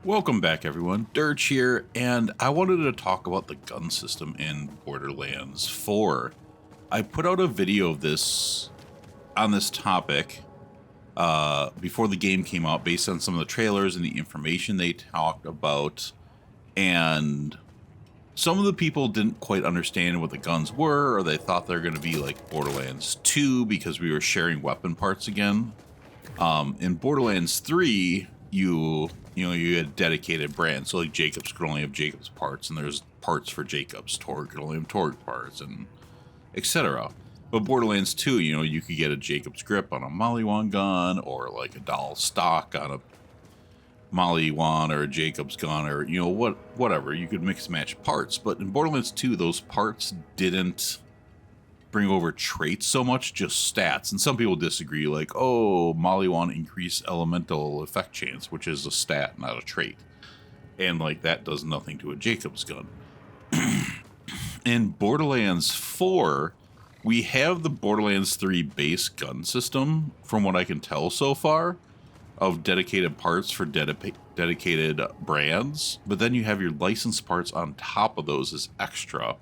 Welcome back, everyone. Dirch here, and I wanted to talk about the gun system in Borderlands 4. I put out a video of this on this topic before the game came out, based on some of the trailers and the information they talked about, and some of the people didn't quite understand what the guns were, or they thought they were going to be like Borderlands 2 because we were sharing weapon parts again. In Borderlands 3, you had dedicated brands. So like Jakobs could only have Jakobs parts, and there's parts for Jakobs. Torg could only have Torg parts, and etc. But Borderlands 2, you could get a Jakobs grip on a Maliwan gun, or like a Dahl stock on a Maliwan, or a Jakobs gun, or whatever. You could mix and match parts. But in Borderlands 2, those parts didn't bring over traits so much, just stats. And some people disagree, like, oh, Maliwan increase elemental effect chance, which is a stat, not a trait. And like that does nothing to a Jakobs gun. In Borderlands 4, we have the Borderlands 3 base gun system, from what I can tell so far, of dedicated parts for dedicated brands. But then you have your licensed parts on top of those as extra.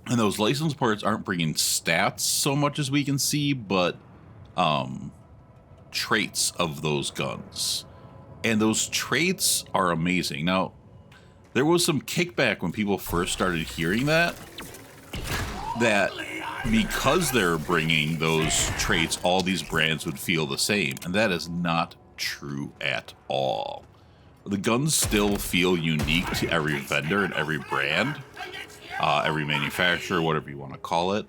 And those license parts aren't bringing stats so much as we can see, but traits of those guns. And those traits are amazing. Now, there was some kickback when people first started hearing that because they're bringing those traits, all these brands would feel the same. And that is not true at all. The guns still feel unique to every vendor and every brand. Every manufacturer, whatever you want to call it.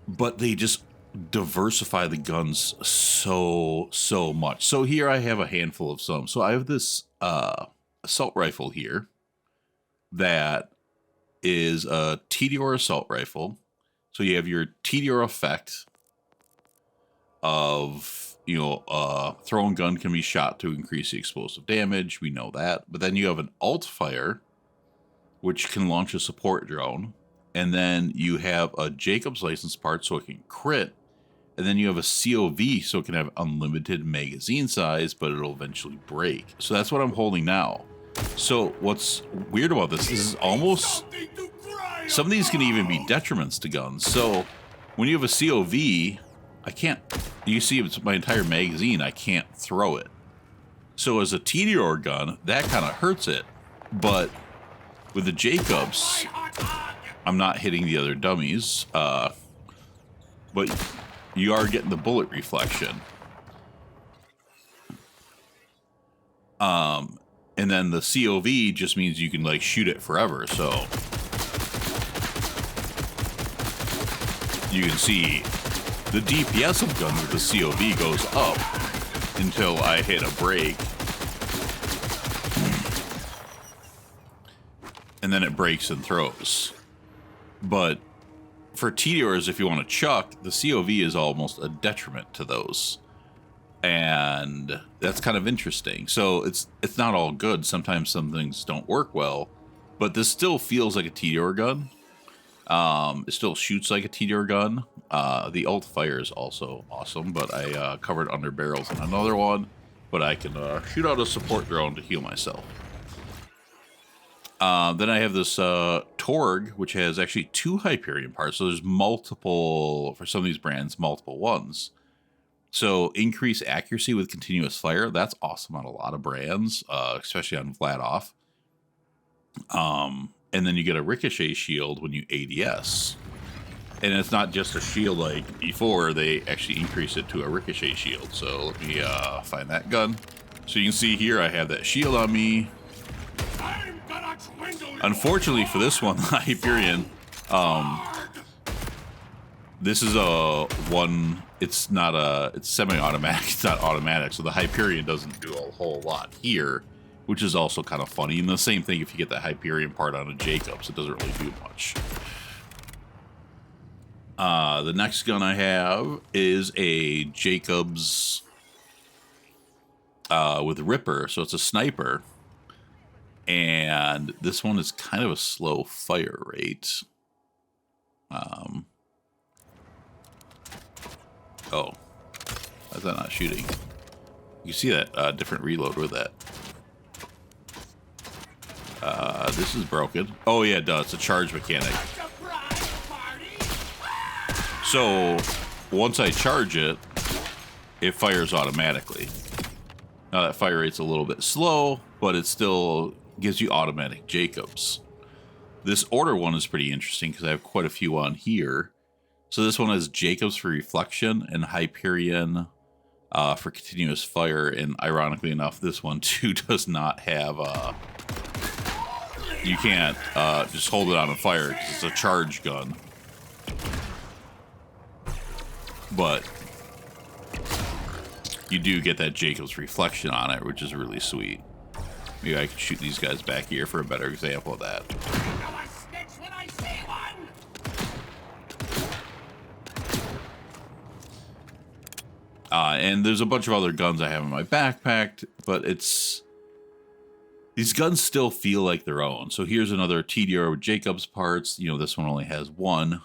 But they just diversify the guns so much. So here I have a handful of some. So I have this assault rifle here that is a Tediore assault rifle. So you have your Tediore effect of, throwing gun can be shot to increase the explosive damage. We know that. But then you have an alt fire, which can launch a support drone. And then you have a Jakobs license part so it can crit. And then you have a CoV so it can have unlimited magazine size, but it'll eventually break. So that's what I'm holding now. So what's weird about this is almost, some of these can even be detriments to guns. So when you have a CoV, you see it's my entire magazine, I can't throw it. So as a Tediore gun, that kind of hurts it. But with the Jakobs, I'm not hitting the other dummies, but you are getting the bullet reflection. And then the CoV just means you can like shoot it forever. So you can see the DPS of guns with the CoV goes up until I hit a break. And then it breaks and throws. But for Tediores, if you want to chuck, the CoV is almost a detriment to those. And that's kind of interesting. So it's not all good. Sometimes some things don't work well. But this still feels like a Tediore gun. It still shoots like a Tediore gun. The alt fire is also awesome. But I covered under barrels in another one. But I can shoot out a support drone to heal myself. Then I have this Torg, which has actually 2 Hyperion parts. So there's multiple, for some of these brands, multiple ones. So increase accuracy with continuous fire. That's awesome on a lot of brands, especially on Vladoff. And then you get a ricochet shield when you ADS. And it's not just a shield like before. They actually increase it to a ricochet shield. So let me find that gun. So you can see here I have that shield on me. Unfortunately for this one, the Hyperion, this is it's semi-automatic, it's not automatic, so the Hyperion doesn't do a whole lot here, which is also kind of funny. And the same thing if you get the Hyperion part on a Jakobs, it doesn't really do much. The next gun I have is a Jakobs with Ripper, so it's a sniper. And this one is kind of a slow fire rate. Oh, how's that not shooting? You see that different reload with that. This is broken. Oh yeah, it does. It's a charge mechanic. So once I charge it, it fires automatically. Now that fire rate's a little bit slow, but it still gives you automatic Jakobs. This order one is pretty interesting because I have quite a few on here. So this one has Jakobs for reflection and Hyperion for continuous fire. And ironically enough, this one too does not have you can't just hold it on fire because it's a charge gun. But you do get that Jakobs reflection on it, which is really sweet. Maybe I could shoot these guys back here for a better example of that. And there's a bunch of other guns I have in my backpack, but these guns still feel like their own. So here's another Tediore with Jakobs parts. You know, this one only has one.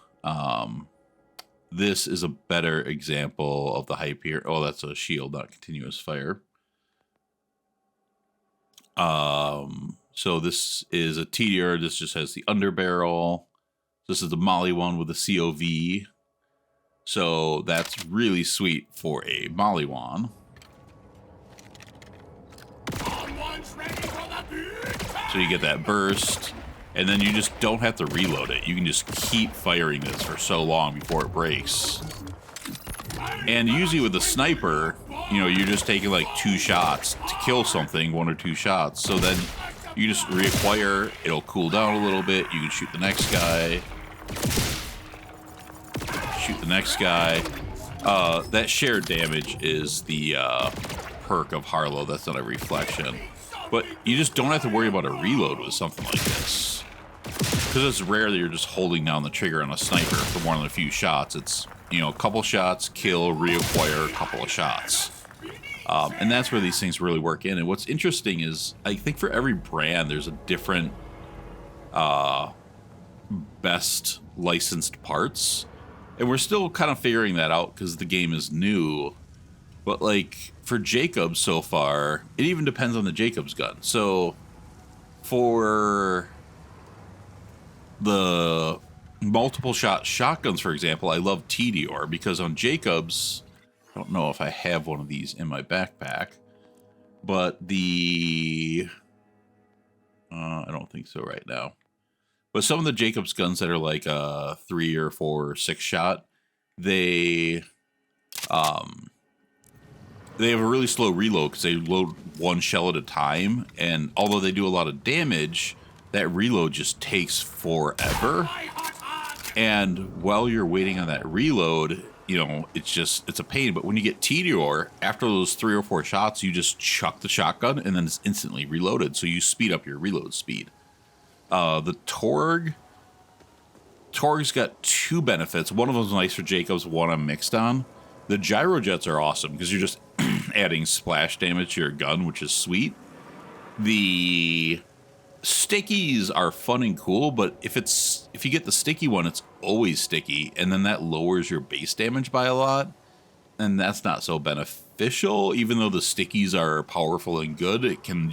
This is a better example of the Hyperion. Oh, that's a shield, not continuous fire. So this is a Tediore. This just has the underbarrel. This is the Molly one with the CoV. So that's really sweet for a Molly one. So you get that burst, and then you just don't have to reload it. You can just keep firing this for so long before it breaks. And usually with the sniper, you know, you're just taking like 2 shots to kill something, 1 or 2 shots. So then you just reacquire, it'll cool down a little bit. You can shoot the next guy. Shoot the next guy. That shared damage is the perk of Harlow. That's not a reflection. But you just don't have to worry about a reload with something like this. Because it's rare that you're just holding down the trigger on a sniper for more than a few shots. It's, you know, a couple shots, kill, reacquire, a couple of shots. And that's where these things really work in. And what's interesting is, I think for every brand, there's a different best licensed parts. And we're still kind of figuring that out because the game is new. But like for Jakobs so far, it even depends on the Jakobs gun. So for the multiple shot shotguns, for example, I love Tediore because on Jakobs, I don't know if I have one of these in my backpack, but I don't think so right now. But some of the Jakobs guns that are like 3 or 4 or 6 shot, they have a really slow reload because they load 1 shell at a time. And although they do a lot of damage, that reload just takes forever. And while you're waiting on that reload, you know, it's a pain. But when you get Tediore, after those 3 or 4 shots, you just chuck the shotgun and then it's instantly reloaded. So you speed up your reload speed. The Torg's got 2 benefits. One of them's nice for Jakobs, one I'm mixed on. The gyrojets are awesome because you're just adding splash damage to your gun, which is sweet. The stickies are fun and cool, but if you get the sticky one, it's always sticky, and then that lowers your base damage by a lot, and that's not so beneficial. Even though the stickies are powerful and good, it can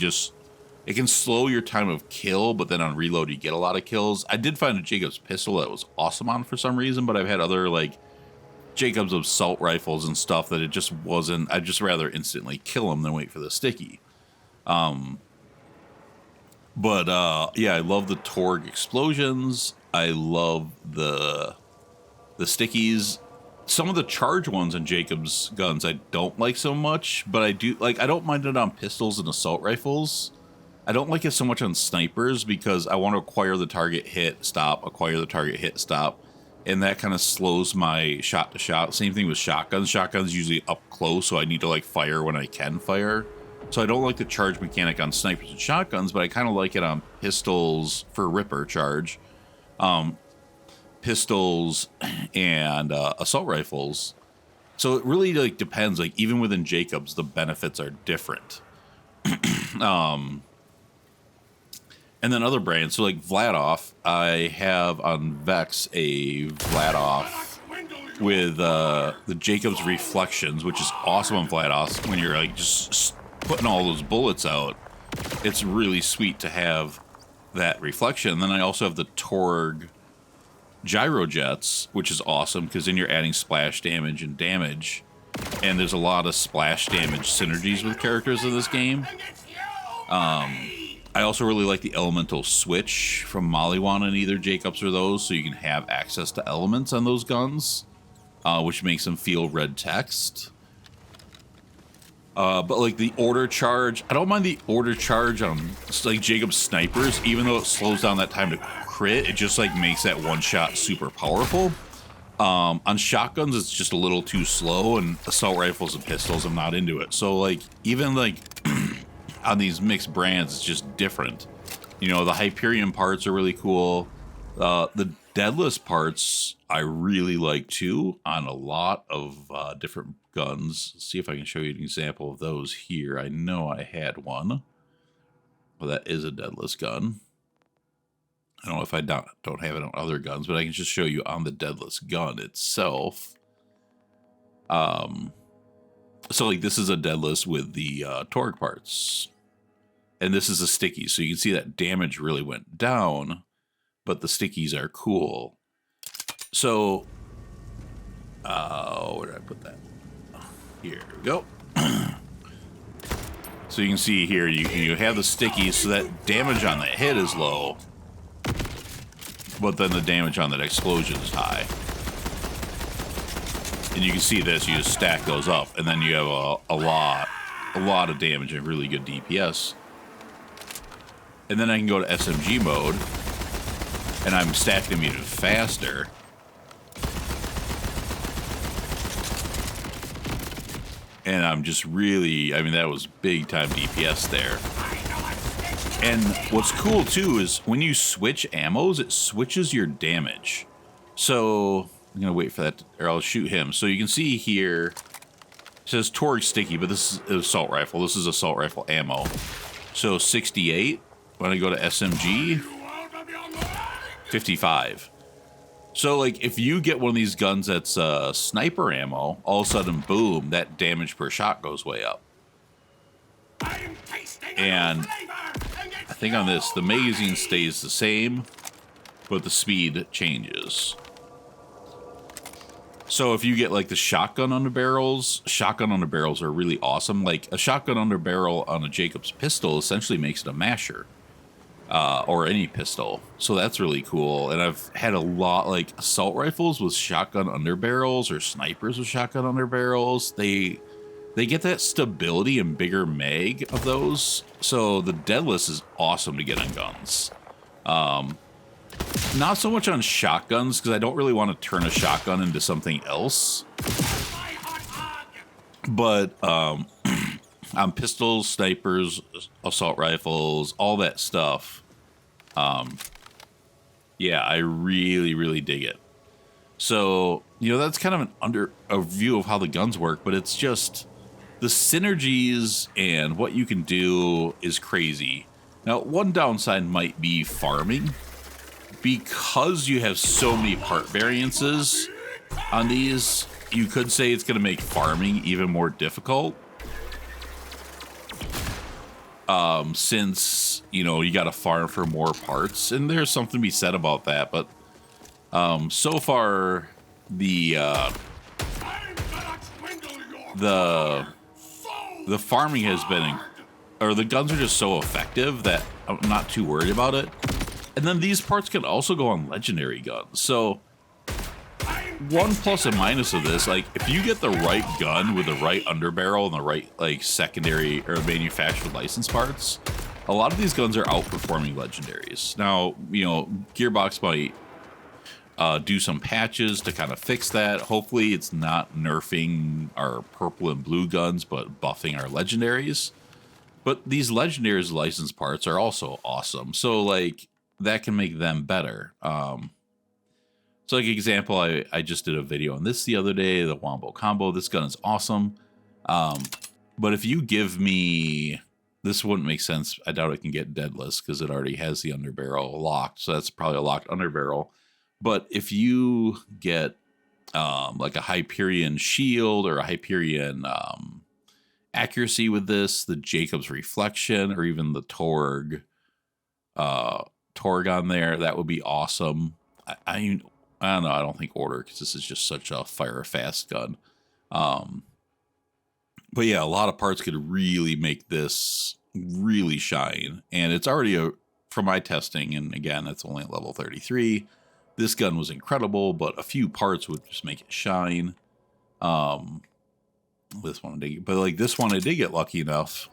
slow your time of kill, but then on reload you get a lot of kills. I did find a Jakobs pistol that was awesome on for some reason, but I've had other like Jakobs assault rifles and stuff that it just wasn't. I'd just rather instantly kill them than wait for the sticky. Yeah, I love the Torg explosions. I love the stickies. Some of the charge ones in Jakobs guns I don't like so much, but I do like. I don't mind it on pistols and assault rifles. I don't like it so much on snipers because I want to acquire the target, hit, stop, acquire the target, hit, stop. And that kind of slows my shot to shot. Same thing with shotguns. Shotguns usually up close, so I need to like fire when I can fire. So I don't like the charge mechanic on snipers and shotguns, but I kind of like it on pistols for Ripper charge. Pistols and assault rifles. So it really like depends. Like even within Jakobs, the benefits are different. And then other brands, so like Vladoff, I have on Vex a Vladoff with the Jakobs reflections, which is awesome on Vlados when you're like just putting all those bullets out. It's really sweet to have that reflection. And then I also have the Torg gyrojets, which is awesome because then you're adding splash damage and damage. And there's a lot of splash damage synergies with characters in this game. I also really like the elemental switch from Maliwan and either Jakobs or those, so you can have access to elements on those guns, which makes them feel red text. But like the order charge, I don't mind the order charge on like Jakobs snipers, even though it slows down that time to crit. It just like makes that one shot super powerful. On shotguns, it's just a little too slow, and assault rifles and pistols, I'm not into it. So like even like on these mixed brands, it's just different. You know, the Hyperion parts are really cool. The deadless parts I really like too on a lot of different guns. Let's see if I can show you an example of those here. I know I had one. Well, that is a deadless gun. I don't know if I don't have it on other guns, but I can just show you on the deadless gun itself. So like this is a deadless with the Torg parts. And this is a sticky, so you can see that damage really went down, but the stickies are cool. So, where did I put that? Here we go. So you can see here, you have the stickies, so that damage on the hit is low, but then the damage on that explosion is high. And you can see this, you just stack those up, and then you have a lot of damage and really good DPS. And then I can go to SMG mode, and I'm stacking them even faster. And I'm just really, I mean, that was big time DPS there. And what's cool too is when you switch ammos, it switches your damage. So I'm gonna wait for that, or I'll shoot him. So you can see here, it says Torg sticky, but this is an assault rifle. This is assault rifle ammo. So 68. When I go to SMG, 55. So, like, if you get one of these guns that's sniper ammo, all of a sudden, boom, that damage per shot goes way up. And I think on this, the magazine stays the same, but the speed changes. So if you get, like, the shotgun underbarrels are really awesome. Like, a shotgun underbarrel on a Jakobs pistol essentially makes it a masher. Or any pistol. So that's really cool. And I've had a lot, like, assault rifles with shotgun underbarrels or snipers with shotgun underbarrels. They get that stability and bigger mag of those. So the deadless is awesome to get on guns. Not so much on shotguns, because I don't really want to turn a shotgun into something else. But on pistols, snipers, assault rifles, all that stuff. Yeah, I really, really dig it. So, you know, that's kind of a view of how the guns work, but it's just the synergies and what you can do is crazy. Now, one downside might be farming. Because you have so many part variances on these, you could say it's going to make farming even more difficult. Since, you know, you got to farm for more parts, and there's something to be said about that. But so far, the farming has been, or the guns are just so effective that I'm not too worried about it. And then these parts can also go on legendary guns. So one plus and minus of this, like if you get the right gun with the right underbarrel and the right like secondary or manufactured license parts, a lot of these guns are outperforming legendaries. Now, you know, Gearbox might do some patches to kind of fix that. Hopefully it's not nerfing our purple and blue guns, but buffing our legendaries. But these legendaries license parts are also awesome. So like that can make them better. So like example, I just did a video on this the other day, the Wombo Combo. This gun is awesome. But if you give me, this wouldn't make sense. I doubt it can get deadless because it already has the underbarrel locked. So that's probably a locked underbarrel. But if you get like a Hyperion shield or a Hyperion accuracy with this, the Jakobs reflection, or even the Torg on there. That would be awesome. I don't know. I don't think order, because this is just such a fire fast gun. But yeah, a lot of parts could really make this really shine. And it's already from my testing, and again, it's only at level 33. This gun was incredible, but a few parts would just make it shine. This one I did get lucky enough.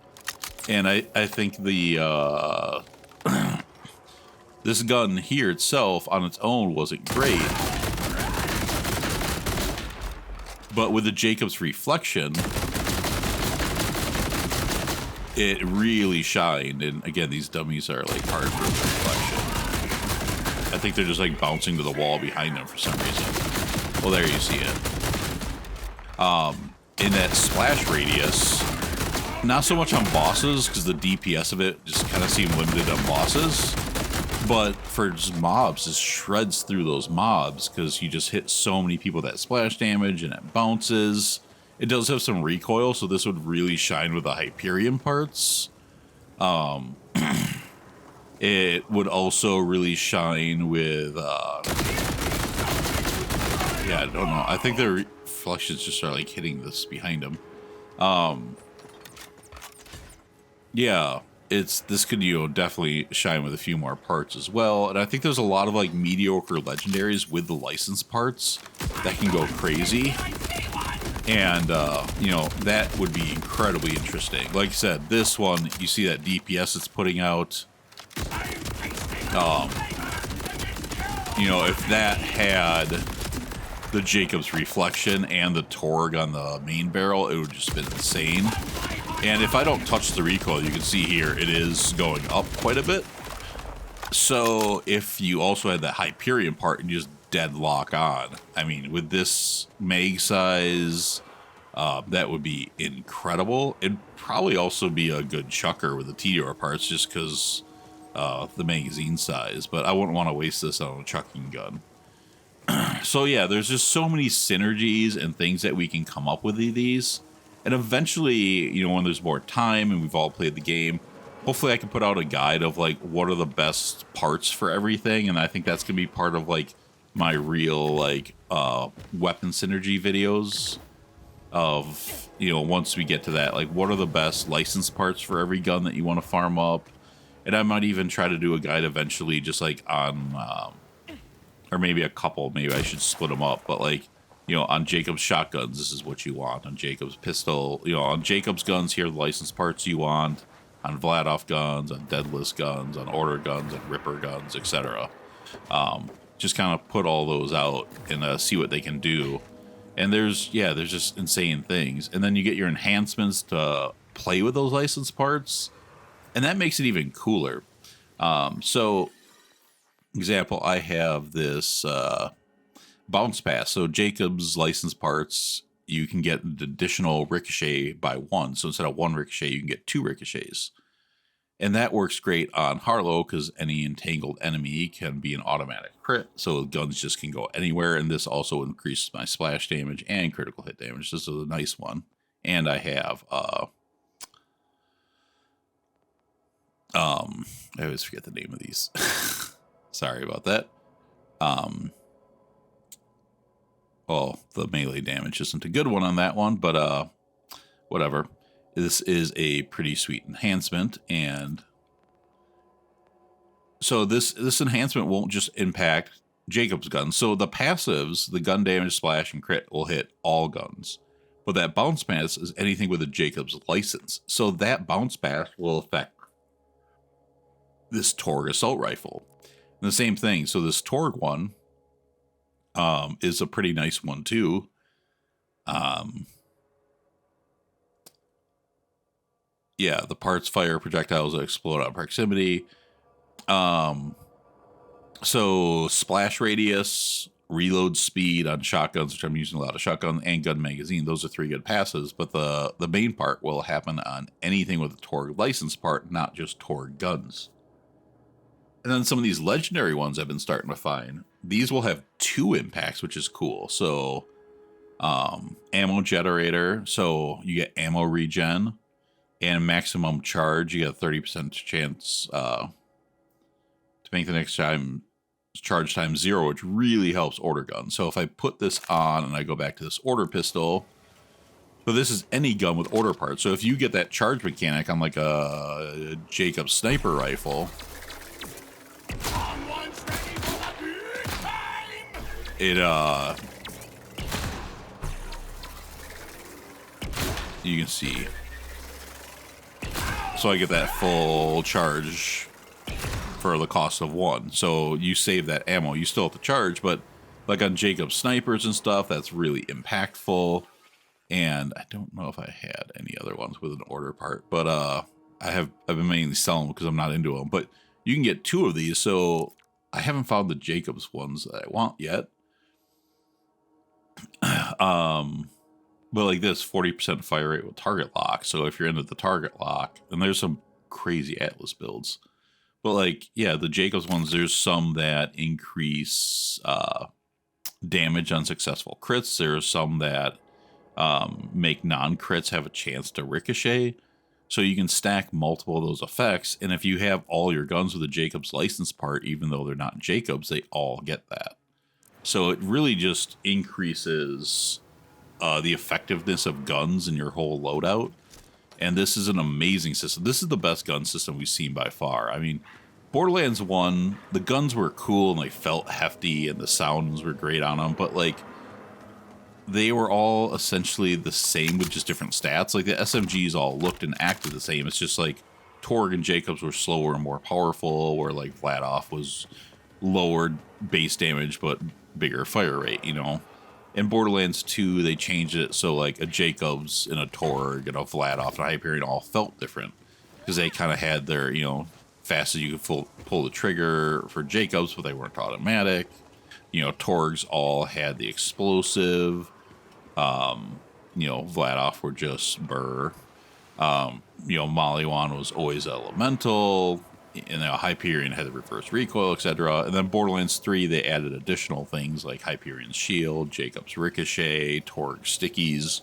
And I think the this gun here itself on its own wasn't great. But with the Jakobs reflection, it really shined. And again, these dummies are like hard for reflection. I think they're just like bouncing to the wall behind them for some reason. Well, there you see it. In that splash radius, not so much on bosses, because the DPS of it just kind of seemed limited on bosses. But for just mobs, it shreds through those mobs, because you just hit so many people with that splash damage, and it bounces. It does have some recoil, so this would really shine with the Hyperion parts. It would also really shine with, yeah, I don't know. I think the reflections just are like hitting this behind him. Yeah, this could, definitely shine with a few more parts as well. And I think there's a lot of like mediocre legendaries with the license parts that can go crazy. And, that would be incredibly interesting. Like I said, this one, you see that DPS it's putting out. If that had the Jakobs reflection and the Torg on the main barrel, it would just been insane. And if I don't touch the recoil, you can see here, it is going up quite a bit. So if you also had that Hyperion part and just deadlock on, I mean, with this mag size, that would be incredible. It'd probably also be a good chucker with the Tediore parts, just because the magazine size, but I wouldn't want to waste this on a chucking gun. So yeah, there's just so many synergies and things that we can come up with these. And eventually, when there's more time and we've all played the game, hopefully I can put out a guide of like what are the best parts for everything. And I think that's gonna be part of like my real like weapon synergy videos of, once we get to that, like what are the best license parts for every gun that you want to farm up. And I might even try to do a guide eventually, just like on, or maybe a couple. Maybe I should split them up. But like, on Jakobs shotguns, this is what you want. On Jakobs pistol, on Jakobs guns, here are the license parts you want. On Vladoff guns, on Deadless guns, on Order guns, on Ripper guns, etc. Just kind of put all those out and see what they can do. And there's just insane things. And then you get your enhancements to play with those license parts. And that makes it even cooler. So, example, I have this bounce pass. So Jakobs license parts, you can get an additional ricochet by one. So instead of one ricochet, you can get 2 ricochets. And that works great on Harlow, because any entangled enemy can be an automatic crit. So guns just can go anywhere. And this also increases my splash damage and critical hit damage. This is a nice one. And I have... I always forget the name of these. Sorry about that. Well, the melee damage isn't a good one on that one, but whatever. This is a pretty sweet enhancement, and so this enhancement won't just impact Jakobs guns. So the passives, the gun damage, splash, and crit will hit all guns. But that bounce pass is anything with a Jakobs license. So that bounce pass will affect this Torg assault rifle. And the same thing. So this Torg one is a pretty nice one too. Yeah, the parts fire projectiles that explode out of proximity. So splash radius, reload speed on shotguns, which I'm using a lot of shotgun, and gun magazine. Those are 3 good passes. But the main part will happen on anything with a Torg license part, not just Torg guns. And then some of these legendary ones I've been starting to find, these will have 2 impacts, which is cool. So ammo generator, so you get ammo regen, and maximum charge, you get a 30% chance to make the next time charge time 0, which really helps order gun. So if I put this on and I go back to this order pistol, so this is any gun with order parts. So if you get that charge mechanic on like a Jakobs sniper rifle, it you can see. So I get that full charge for the cost of 1. So you save that ammo. You still have to charge, but like on Jakobs snipers and stuff, that's really impactful. And I don't know if I had any other ones with an order part, but I've been mainly selling them because I'm not into them. But you can get 2 of these, so I haven't found the Jakobs ones that I want yet. But like this 40% fire rate with target lock. So if you're into the target lock, and there's some crazy Atlas builds. But like, yeah, the Jakobs ones, there's some that increase damage on successful crits. There's some that make non-crits have a chance to ricochet. So you can stack multiple of those effects. And if you have all your guns with a Jakobs license part, even though they're not Jakobs, they all get that. So it really just increases the effectiveness of guns in your whole loadout. And this is an amazing system. This is the best gun system we've seen by far. I mean, Borderlands 1, the guns were cool and they felt hefty and the sounds were great on them, but like they were all essentially the same with just different stats. Like the SMGs all looked and acted the same. It's just like Torg and Jakobs were slower and more powerful, where like Vladoff was lowered base damage but bigger fire rate, you know. In Borderlands 2, they changed it so like a Jakobs and a Torg and a Vladoff and a Hyperion all felt different because they kind of had their, you know, fast as you could pull the trigger for Jakobs, but they weren't automatic. You know, Torgs all had the explosive. You know, Vladoff were just burr. You know, Maliwan was always elemental. And then Hyperion had the reverse recoil, etc. And then Borderlands 3, they added additional things like Hyperion's shield, Jakobs ricochet, Torg stickies.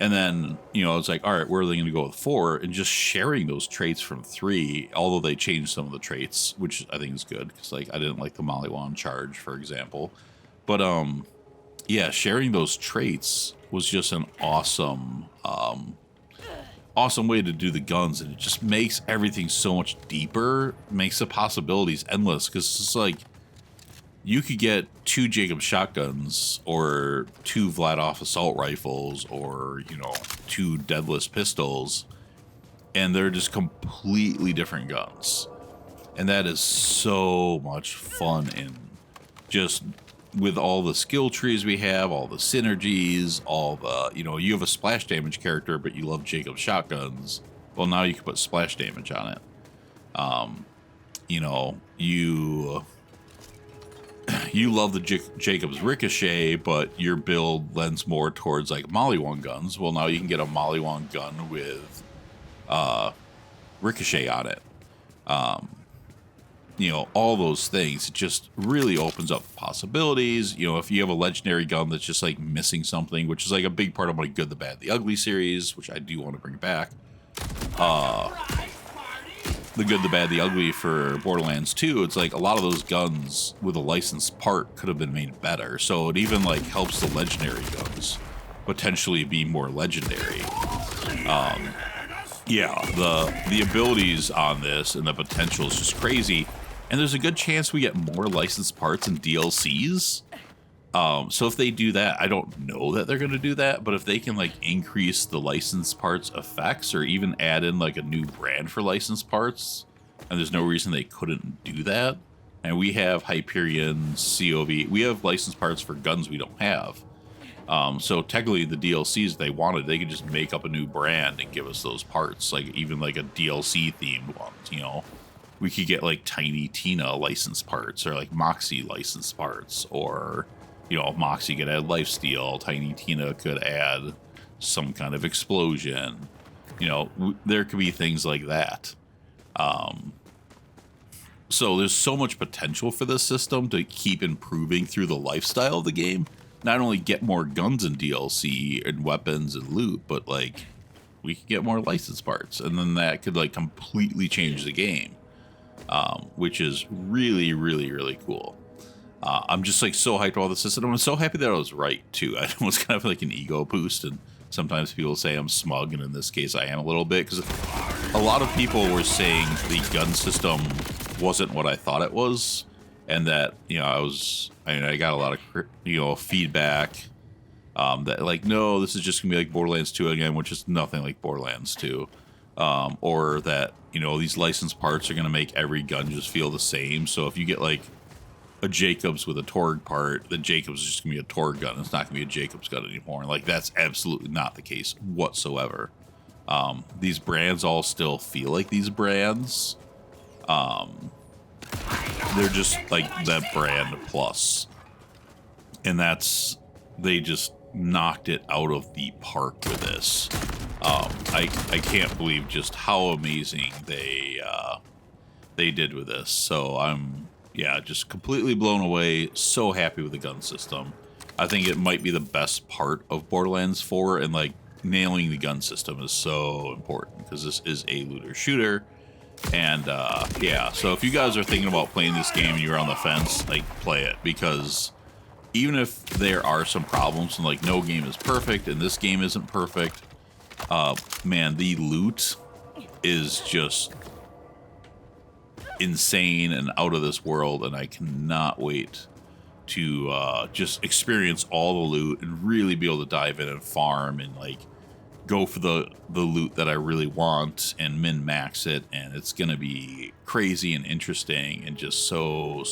And then, you know, it's like, all right, where are they going to go with 4? And just sharing those traits from 3, although they changed some of the traits, which I think is good. Because, like, I didn't like the Maliwan charge, for example. But, yeah, sharing those traits was just an awesome way to do the guns, and it just makes everything so much deeper, makes the possibilities endless, because it's like you could get 2 Jakobs shotguns or 2 Vladoff assault rifles or, you know, 2 Deadless pistols, and they're just completely different guns. And that is so much fun, and just with all the skill trees we have, all the synergies, all the, you know, you have a splash damage character, but you love Jakobs shotguns. Well, now you can put splash damage on it. You know, you love the Jakobs ricochet, but your build lends more towards like Maliwan guns. Well, now you can get a Maliwan gun with ricochet on it. You know, all those things, it just really opens up possibilities. You know, if you have a legendary gun that's just like missing something, which is like a big part of my Good, the Bad, the Ugly series, which I do want to bring back. The Good, the Bad, the Ugly for Borderlands 2, it's like a lot of those guns with a licensed part could have been made better. So it even like helps the legendary guns potentially be more legendary. Yeah, the abilities on this and the potential is just crazy. And there's a good chance we get more licensed parts and DLCs. So if they do that, I don't know that they're going to do that, but if they can like increase the licensed parts effects or even add in like a new brand for licensed parts, and there's no reason they couldn't do that. And we have Hyperion, CoV, we have licensed parts for guns we don't have. So technically the DLCs they wanted, they could just make up a new brand and give us those parts, like even like a DLC themed one, you know. We could get like Tiny Tina licensed parts or like Moxie licensed parts, or, you know, Moxie could add lifesteal, Tiny Tina could add some kind of explosion. You know, there could be things like that. So there's so much potential for this system to keep improving through the lifestyle of the game. Not only get more guns and DLC and weapons and loot, but like we could get more license parts, and then that could like completely change the game, which is really, really, really cool. I'm just like so hyped about the system. I'm so happy that I was right too. I was kind of like an ego boost, and sometimes people say I'm smug, and in this case I am a little bit, because a lot of people were saying the gun system wasn't what I thought it was, and that, you know, I got a lot of, you know, feedback that like, no, this is just gonna be like Borderlands 2 again, which is nothing like Borderlands 2, or that, you know, these license parts are gonna make every gun just feel the same. So if you get like a Jakobs with a Torg part, the Jakobs is just gonna be a Torg gun. It's not gonna be a Jakobs gun anymore. And like, that's absolutely not the case whatsoever. These brands all still feel like these brands. They're just like that brand plus, and they just knocked it out of the park with this. I can't believe just how amazing they did with this. So I'm, yeah, just completely blown away. So happy with the gun system. I think it might be the best part of Borderlands 4, and like nailing the gun system is so important because this is a looter shooter. And yeah, so if you guys are thinking about playing this game and you're on the fence, like, play it, because even if there are some problems, and like no game is perfect and this game isn't perfect, man, the loot is just insane and out of this world, and I cannot wait to just experience all the loot and really be able to dive in and farm and like go for the loot that I really want and min-max it, and it's gonna be crazy and interesting and just so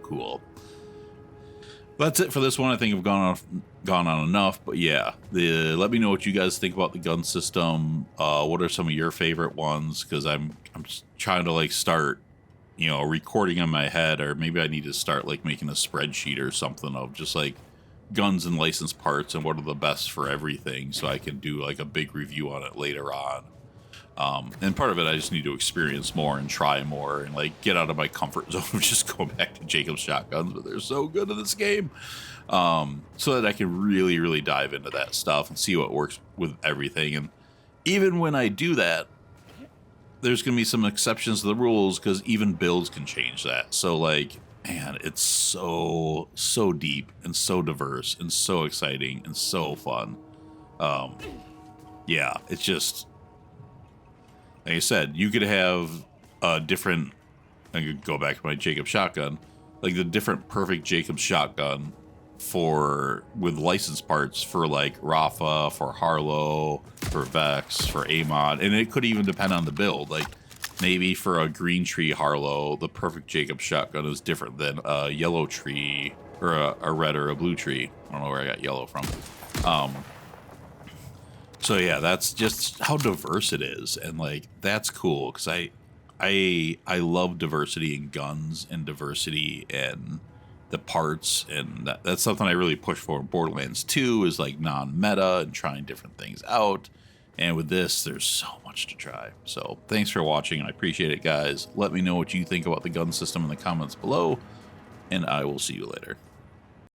cool. That's it for this one. I think I've gone on enough, but yeah, let me know what you guys think about the gun system. What are some of your favorite ones? Because I'm just trying to like start, you know, recording in my head, or maybe I need to start like making a spreadsheet or something of just like guns and license parts and what are the best for everything, so I can do like a big review on it later on. And part of it, I just need to experience more and try more and like get out of my comfort zone of just going back to Jakobs shotguns, but they're so good in this game, so that I can really dive into that stuff and see what works with everything. And even when I do that, there's gonna be some exceptions to the rules, because even builds can change that. So like, man, it's so deep and so diverse and so exciting and so fun. Yeah, it's just, like I said, you could have a different, I could go back to my Jakobs shotgun, like the different perfect Jakobs shotgun with license parts for like Rafa, for Harlow, for Vex, for Amon, and it could even depend on the build. Like, maybe for a green tree Harlow, the perfect Jakobs shotgun is different than a yellow tree, or a red or a blue tree. I don't know where I got yellow from. So yeah, that's just how diverse it is, and like, that's cool, because I love diversity in guns and diversity in the parts, and that's something I really push for in Borderlands 2, is like non-meta and trying different things out. And with this, there's so much to try. So thanks for watching, and I appreciate it, guys. Let me know what you think about the gun system in the comments below, and I will see you later.